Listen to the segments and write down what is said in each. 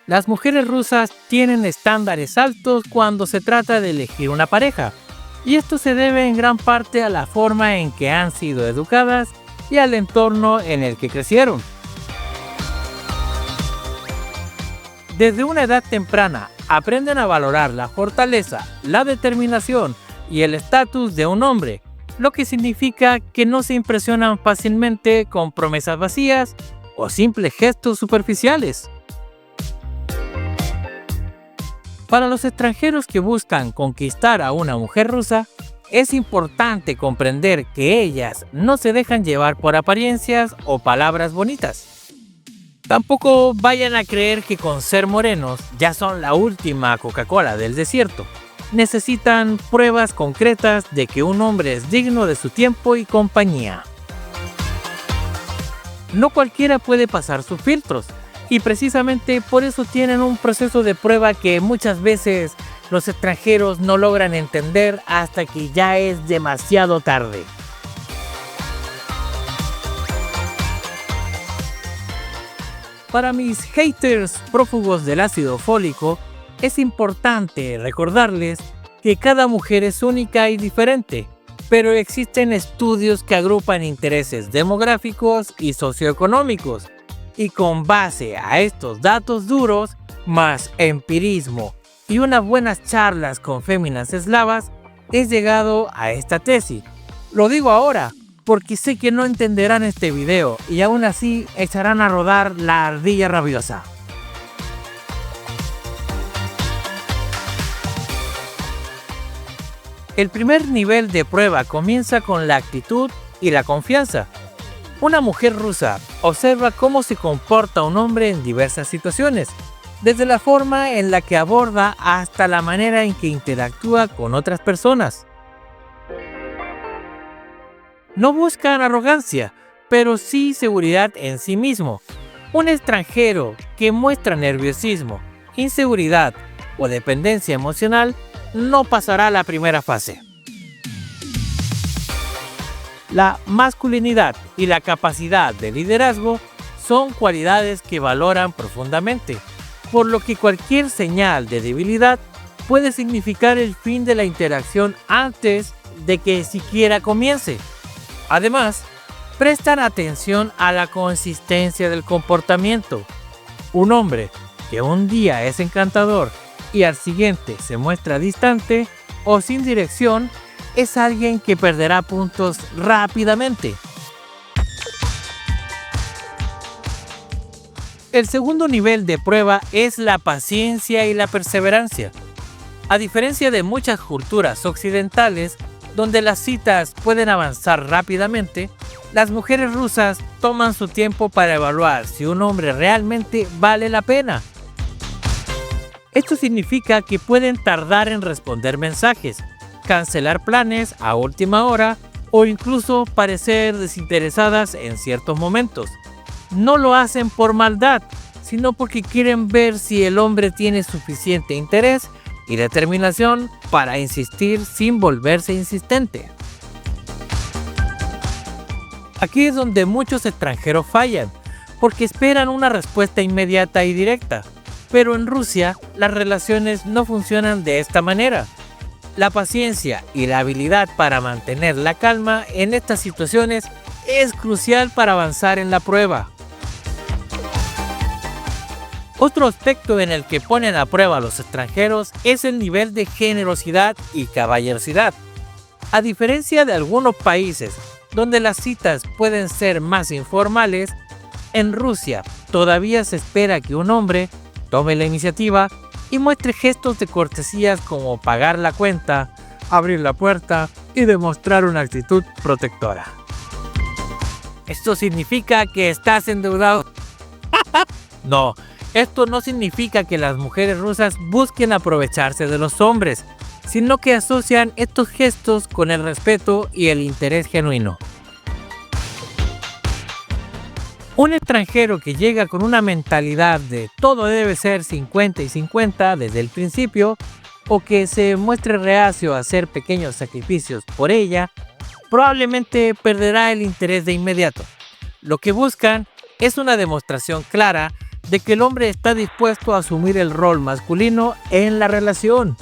Las mujeres rusas tienen estándares altos cuando se trata de elegir una pareja, y esto se debe en gran parte a la forma en que han sido educadas y al entorno en el que crecieron. Desde una edad temprana aprenden a valorar la fortaleza, la determinación y el estatus de un hombre, lo que significa que no se impresionan fácilmente con promesas vacías o simples gestos superficiales. Para los extranjeros que buscan conquistar a una mujer rusa, es importante comprender que ellas no se dejan llevar por apariencias o palabras bonitas. Tampoco vayan a creer que con ser morenos ya son la última Coca-Cola del desierto. Necesitan pruebas concretas de que un hombre es digno de su tiempo y compañía. No cualquiera puede pasar sus filtros, y precisamente por eso tienen un proceso de prueba que muchas veces los extranjeros no logran entender hasta que ya es demasiado tarde. Para mis haters prófugos del ácido fólico, es importante recordarles que cada mujer es única y diferente, pero existen estudios que agrupan intereses demográficos y socioeconómicos, y con base a estos datos duros, más empirismo y unas buenas charlas con féminas eslavas, he llegado a esta tesis. Lo digo ahora, porque sé que no entenderán este video y aún así echarán a rodar la ardilla rabiosa. El primer nivel de prueba comienza con la actitud y la confianza. Una mujer rusa observa cómo se comporta un hombre en diversas situaciones, desde la forma en la que aborda hasta la manera en que interactúa con otras personas. No buscan arrogancia, pero sí seguridad en sí mismo. Un extranjero que muestra nerviosismo, inseguridad o dependencia emocional no pasará la primera fase. La masculinidad y la capacidad de liderazgo son cualidades que valoran profundamente, por lo que cualquier señal de debilidad puede significar el fin de la interacción antes de que siquiera comience. Además, prestan atención a la consistencia del comportamiento. Un hombre que un día es encantador y al siguiente se muestra distante o sin dirección es alguien que perderá puntos rápidamente. El segundo nivel de prueba es la paciencia y la perseverancia. A diferencia de muchas culturas occidentales, donde las citas pueden avanzar rápidamente, las mujeres rusas toman su tiempo para evaluar si un hombre realmente vale la pena. Esto significa que pueden tardar en responder mensajes, cancelar planes a última hora o incluso parecer desinteresadas en ciertos momentos. No lo hacen por maldad, sino porque quieren ver si el hombre tiene suficiente interés y determinación para insistir sin volverse insistente. Aquí es donde muchos extranjeros fallan, porque esperan una respuesta inmediata y directa. Pero en Rusia, las relaciones no funcionan de esta manera. La paciencia y la habilidad para mantener la calma en estas situaciones es crucial para avanzar en la prueba. Otro aspecto en el que ponen a prueba a los extranjeros es el nivel de generosidad y caballerosidad. A diferencia de algunos países donde las citas pueden ser más informales, en Rusia todavía se espera que un hombre tome la iniciativa y muestre gestos de cortesías como pagar la cuenta, abrir la puerta y demostrar una actitud protectora. ¿Esto significa que estás endeudado? No, esto no significa que las mujeres rusas busquen aprovecharse de los hombres, sino que asocian estos gestos con el respeto y el interés genuino. Un extranjero que llega con una mentalidad de todo debe ser 50 y 50 desde el principio, o que se muestre reacio a hacer pequeños sacrificios por ella, probablemente perderá el interés de inmediato. Lo que buscan es una demostración clara de que el hombre está dispuesto a asumir el rol masculino en la relación.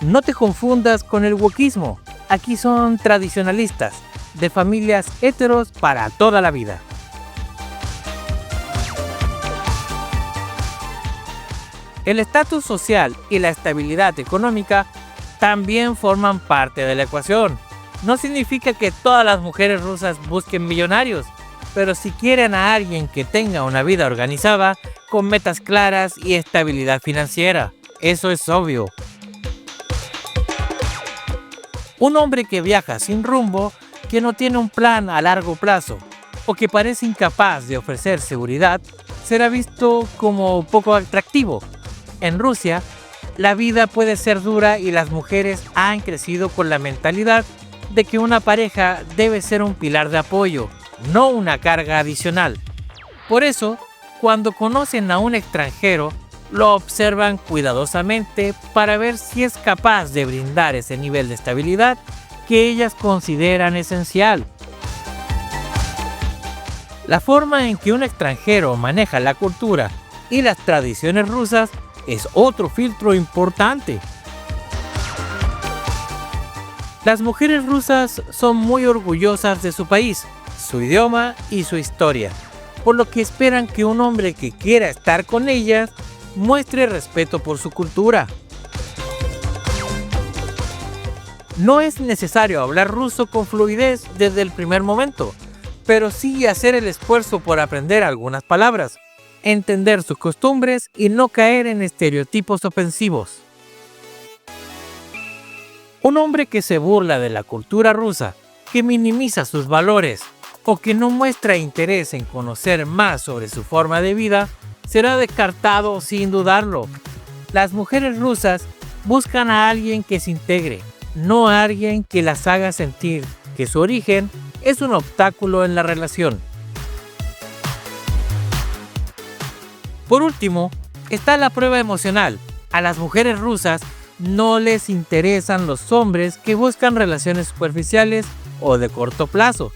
No te confundas con el wokismo. Aquí son tradicionalistas, de familias heteros para toda la vida. El estatus social y la estabilidad económica también forman parte de la ecuación. No significa que todas las mujeres rusas busquen millonarios, pero si quieren a alguien que tenga una vida organizada, con metas claras y estabilidad financiera. Eso es obvio. Un hombre que viaja sin rumbo, que no tiene un plan a largo plazo o que parece incapaz de ofrecer seguridad, será visto como poco atractivo. En Rusia, la vida puede ser dura y las mujeres han crecido con la mentalidad de que una pareja debe ser un pilar de apoyo, no una carga adicional. Por eso, cuando conocen a un extranjero, lo observan cuidadosamente para ver si es capaz de brindar ese nivel de estabilidad que ellas consideran esencial. La forma en que un extranjero maneja la cultura y las tradiciones rusas es otro filtro importante. Las mujeres rusas son muy orgullosas de su país, su idioma y su historia, por lo que esperan que un hombre que quiera estar con ellas muestre respeto por su cultura. No es necesario hablar ruso con fluidez desde el primer momento, pero sí hacer el esfuerzo por aprender algunas palabras, entender sus costumbres y no caer en estereotipos ofensivos. Un hombre que se burla de la cultura rusa, que minimiza sus valores o que no muestra interés en conocer más sobre su forma de vida, será descartado sin dudarlo. Las mujeres rusas buscan a alguien que se integre, no a alguien que las haga sentir que su origen es un obstáculo en la relación. Por último, está la prueba emocional. A las mujeres rusas no les interesan los hombres que buscan relaciones superficiales o de corto plazo.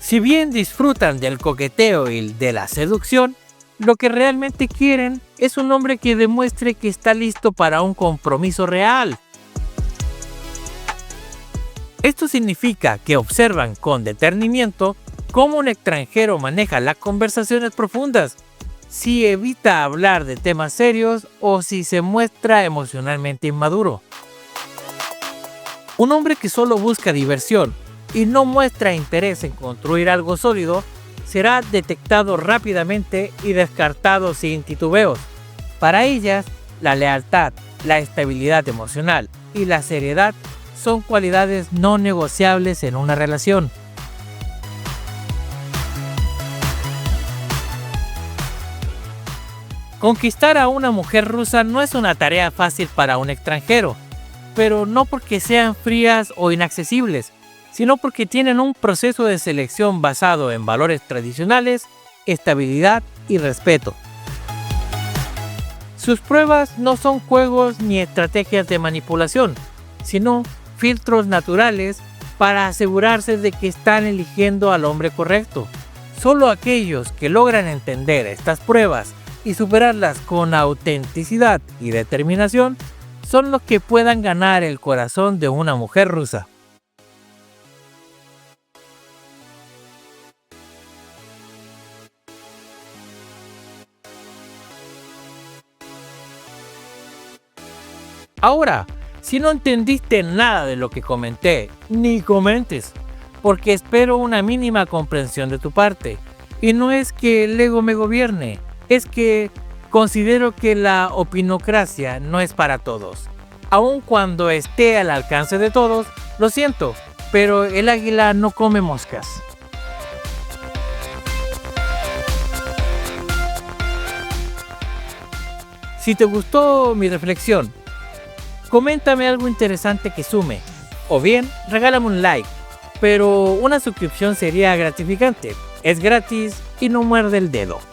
Si bien disfrutan del coqueteo y de la seducción, lo que realmente quieren es un hombre que demuestre que está listo para un compromiso real. Esto significa que observan con detenimiento cómo un extranjero maneja las conversaciones profundas, si evita hablar de temas serios o si se muestra emocionalmente inmaduro. Un hombre que solo busca diversión y no muestra interés en construir algo sólido será detectado rápidamente y descartado sin titubeos. Para ellas, la lealtad, la estabilidad emocional y la seriedad son cualidades no negociables en una relación. Conquistar a una mujer rusa no es una tarea fácil para un extranjero, pero no porque sean frías o inaccesibles, sino porque tienen un proceso de selección basado en valores tradicionales, estabilidad y respeto. Sus pruebas no son juegos ni estrategias de manipulación, sino filtros naturales para asegurarse de que están eligiendo al hombre correcto. Solo aquellos que logran entender estas pruebas y superarlas con autenticidad y determinación son los que puedan ganar el corazón de una mujer rusa. Ahora, si no entendiste nada de lo que comenté, ni comentes, porque espero una mínima comprensión de tu parte. Y no es que el ego me gobierne, es que considero que la opinocracia no es para todos. Aun cuando esté al alcance de todos, lo siento, pero el águila no come moscas. Si te gustó mi reflexión, coméntame algo interesante que sume, o bien regálame un like, pero una suscripción sería gratificante. Es gratis y no muerde el dedo.